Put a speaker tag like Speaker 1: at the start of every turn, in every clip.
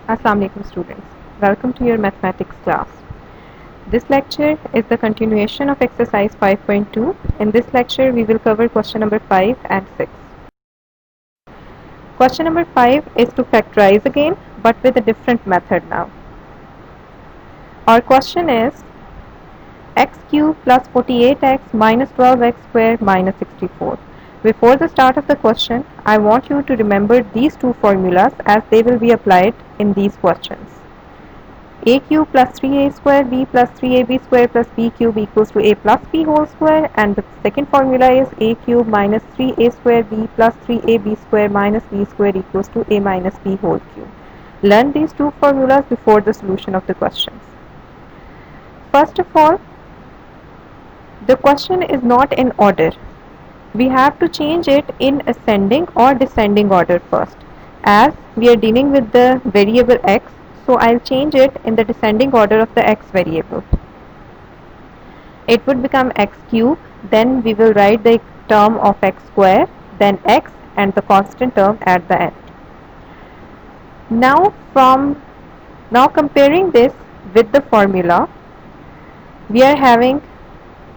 Speaker 1: Assalamu alaikum students. Welcome to your mathematics class. This lecture is the continuation of exercise 5.2. In this lecture we will cover question number 5 and 6. Question number 5 is to factorize again but with a different method now. Our question is x cube plus 48x minus 12x square minus 64. Before the start of the question, I want you to remember these two formulas as they will be applied in these questions. A cube plus 3a square b plus 3ab square plus b cube equals to a plus b whole square, and the second formula is a cube minus 3a square b plus 3ab square minus b square equals to a minus b whole cube. Learn these two formulas before the solution of the questions. First of all, the question is not in order. We have to change it in ascending or descending order first. As we are dealing with the variable x, so I'll change it in the descending order of the x variable. It would become x cube, then we will write the term of x square, then x and the constant term at the end. Now comparing this with the formula, we are having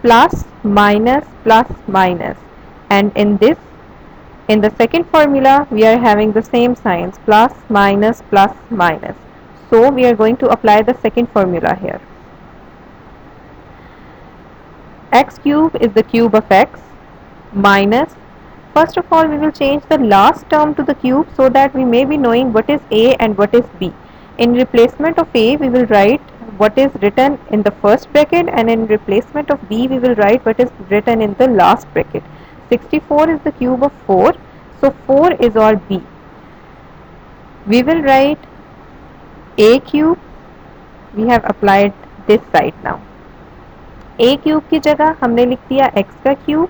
Speaker 1: plus minus plus minus, and in the second formula we are having the same signs, plus minus plus minus. So we are going to apply the second formula here. X cube is the cube of x minus, first of all we will change the last term to the cube so that we may be knowing what is a and what is b. In replacement of a we will write what is written in the first bracket, and in replacement of b we will write what is written in the last bracket. 64 is the cube of 4, so 4 is our b. We will write a cube, we have applied this side now. a cube की जगह हमने लिख दिया x का cube,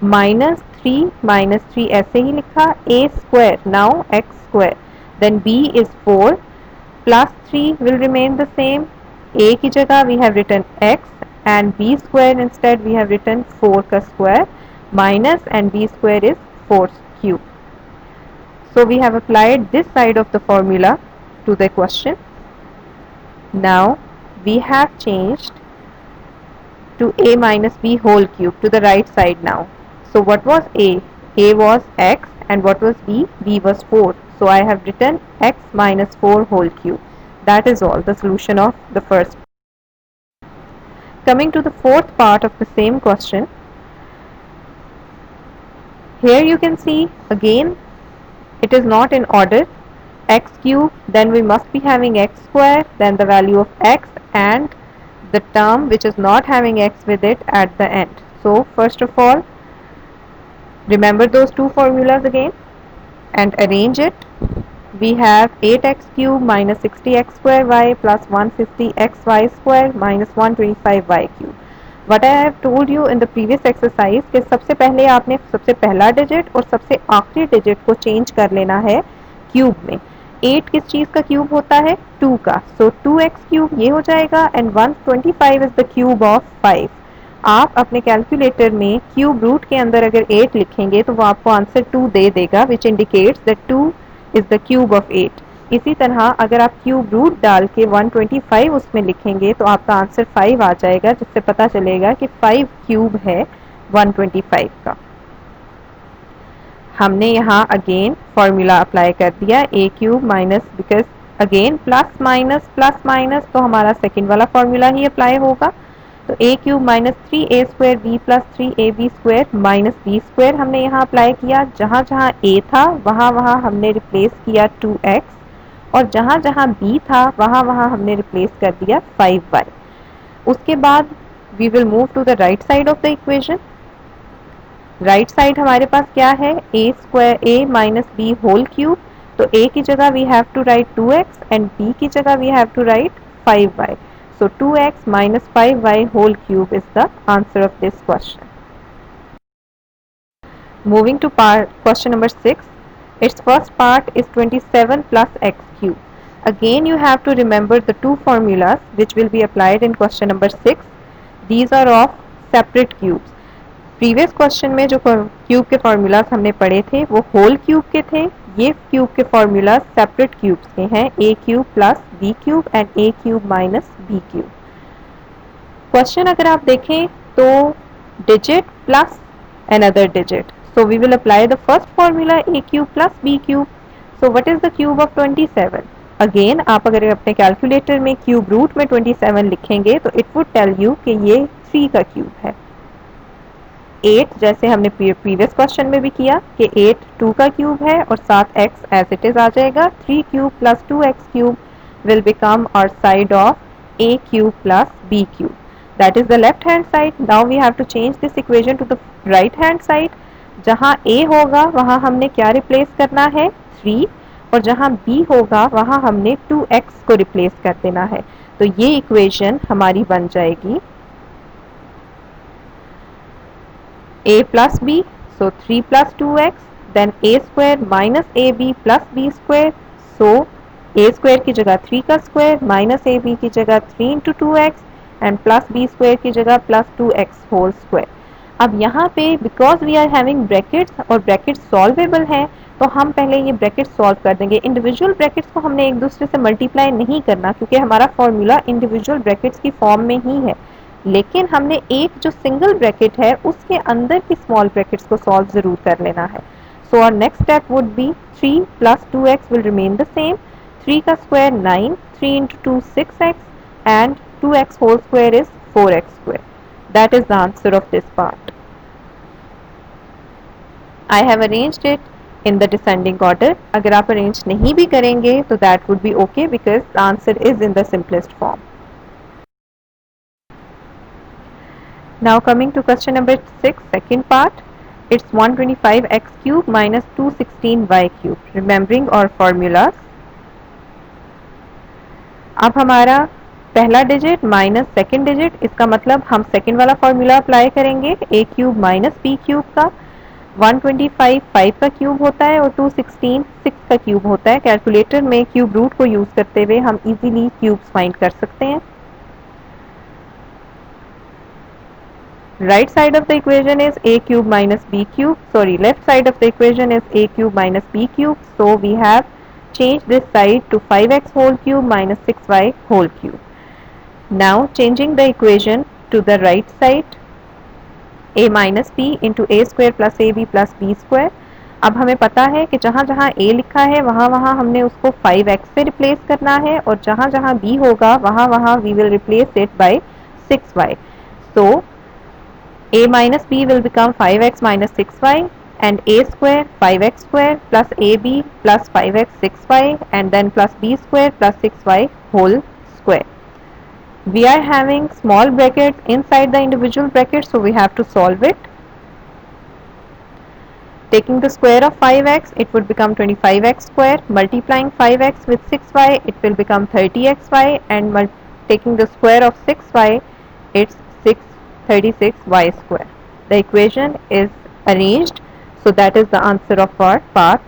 Speaker 1: minus 3 ऐसे ही लिखा, a square, now x square, then b is 4, plus 3 will remain the same, a की जगह we have written x and b square instead we have written 4 का square, minus and b square is 4 cube. So we have applied this side of the formula to the question. Now we have changed to a minus b whole cube to the right side now. So what was a? A was x, and what was b? B was 4. So I have written x minus 4 whole cube. That is all, the solution of the first. Coming to the fourth part of the same question. Here you can see again it is not in order. X cube, then we must be having x square, then the value of x and the term which is not having x with it at the end. So first of all, remember those two formulas again and arrange it. We have 8x cube minus 60x square y plus 150xy square minus 125y cube. What I have told you in the previous exercise कि सबसे पहले आपने सबसे पहला digit और सबसे आखिरी digit को चेंज कर लेना है क्यूब में. 8 किस चीज़ का क्यूब होता है? 2 का. सो 2x क्यूब ये हो जाएगा and 125 is the cube of 5. आप अपने कैलकुलेटर में क्यूब रूट के अंदर अगर 8 लिखेंगे तो वो आपको आंसर 2 दे देगा, which indicates that 2 is the cube of 8. इसी तरह अगर आप क्यूब रूट डाल के 125 उसमें लिखेंगे तो आपका आंसर 5 आ जाएगा, जिससे पता चलेगा कि 5 क्यूब है 125 का. हमने यहाँ अगेन फॉर्मूला अप्लाई कर दिया a cube minus, because again plus minus तो हमारा सेकेंड वाला फॉर्मूला ही अप्लाई होगा. तो a cube minus 3a square b plus 3ab square minus b square हमने यहाँ अप्लाई किया. जहाँ जहाँ a था वहाँ वहाँ हमने रिप्लेस किया 2x, और जहाँ जहाँ b था वहाँ वहाँ हमने रिप्लेस कर दिया 5y. उसके बाद we will move to the right side of the equation. Right side हमारे पास क्या है? a square a minus b whole cube. तो a की जगह we have to write 2x and b की जगह we have to write 5y. So 2x minus 5y whole cube is the answer of this question. Moving to question number 6. Its first part is 27 plus x cube. Again you have to remember the two formulas which will be applied in question number 6. These are of separate cubes. Previous question में जो cube के formulas हमने पढ़े थे वो whole cube के थे, ये क्यूब के फॉर्मूला सेपरेट क्यूब्स के हैं, A cube plus B cube and A cube minus B cube. Question अगर आप देखें तो digit plus another digit, so we will apply the first formula a cube plus b cube. So what is the cube of 27? Again आप अगर अपने calculator में cube root में 27 लिखेंगे तो इट वुड टेल यू कि ये 3 का क्यूब है। 8 जैसे हमने प्रीवियस क्वेश्चन में भी किया कि 8 2 का क्यूब है और साथ x एज इट इज आ जाएगा। 3 cube plus 2x cube will become our side of a cube plus b cube. That is the left hand side. Now we have to change this equation to the right hand side. जहाँ a होगा वहाँ हमने क्या replace करना है 3 और जहाँ b होगा वहाँ हमने 2x को रिप्लेस कर देना है। तो ये इक्वेशन हमारी बन जाएगी a plus b, so 3 plus 2x, then a square minus ab plus b square, so a square की जगह 3 का स्क्वायर माइनस ab की जगह 3 into 2x and plus b square की जगह प्लस 2x होल स्क्वायर। अब यहाँ पे because we are having brackets और ब्रैकेट्स सॉल्वेबल हैं तो हम पहले ये ब्रैकेट सॉल्व कर देंगे। इंडिविजुअल ब्रैकेट्स को हमने एक दूसरे से मल्टीप्लाई नहीं करना क्योंकि हमारा फॉर्मूला इंडिविजुअल ब्रैकेट्स की फॉर्म में ही है, लेकिन हमने एक जो सिंगल ब्रैकेट है उसके अंदर की स्मॉल ब्रैकेट्स को सॉल्व जरूर कर लेना है। So our next step would be 3 plus 2x will remain the same, 3 का square 9, 3 into 2 6x and 2x whole square is 4x square. That is the answer of this part. I have arranged it in the descending order. अगर आप arrange नहीं भी करेंगे तो that would be okay because the answer is in the simplest form. Now coming to question number 6, second part. It's 125x cube minus 216y cube. Remembering our formulas. अब हमारा पहला digit minus second digit, इसका मतलब हम second वाला formula apply करेंगे ए cube minus B cube का। 125 5 का क्यूब होता है और 216 6 का क्यूब होता है। कैलकुलेटर में क्यूब रूट को यूज करते हुए हम इजीली क्यूब्स फाइंड कर सकते हैं। right side of the equation is a cube minus b cube, sorry, left side of the equation is a cube minus b cube, so we have changed this side to 5x whole cube minus 6y whole cube. Now changing the equation to the right side, a minus b into a square plus ab plus b square. अब हमें पता है कि जहाँ जहाँ a लिखा है वहाँ वहाँ हमने उसको 5x से रिप्लेस करना है और जहाँ जहाँ b होगा वहाँ वहाँ we will replace it by 6y. So a minus b will become 5x minus 6y and a square 5x square plus ab plus 5x 6y and then plus b square plus 6y whole square. We are having small brackets inside the individual brackets, so we have to solve it. Taking the square of 5x, it would become 25x square. Multiplying 5x with 6y, it will become 30xy, and taking the square of 6y, it's 636y square. The equation is arranged, so that is the answer of our part